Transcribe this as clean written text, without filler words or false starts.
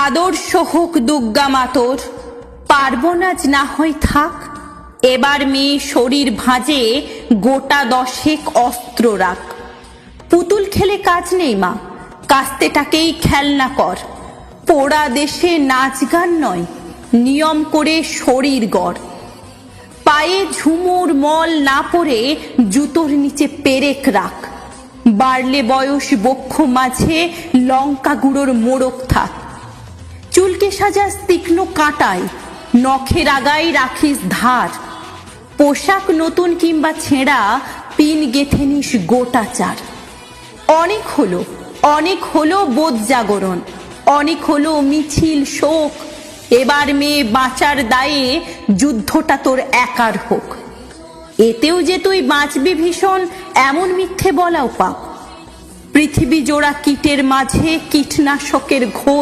আদর্শ হোক দুর্গা মাতর, পার্বণ আজ না হয় থাক। এবার মেয়ে শরীর ভাঁজে গোটা 10 অস্ত্র রাখ। পুতুল খেলে কাজ নেই মা, কাস্তেটাকেই খেলনা কর। পোড়া দেশে নাচ গান নয়, নিয়ম করে শরীর গড়। পায়ে ঝুমুর মল না পরে জুতোর নিচে পেরেক রাখ। বাড়লে বয়স বক্ষ মাঝে লঙ্কা গুঁড়োর মোড়ক থাক। চুলকে সাজাস তীক্ষ্ণ কাঁটায়, নখের আগায় রাখিস ধার। পোশাক নতুন কিংবা ছেঁড়া, পিন গেথে নিস গোটা চার। অনেক হলো বোধ জাগরণ, অনেক হলো মিছিল শোক। এবার মেয়ে বাঁচার দায়ে যুদ্ধটা তোর একার হোক। এতেও যে তুই বাঁচবি ভীষণ, এমন মিথ্যে বলাও পাপ। পৃথিবী জোড়া কীটের মাঝে কীটনাশকের ঘোর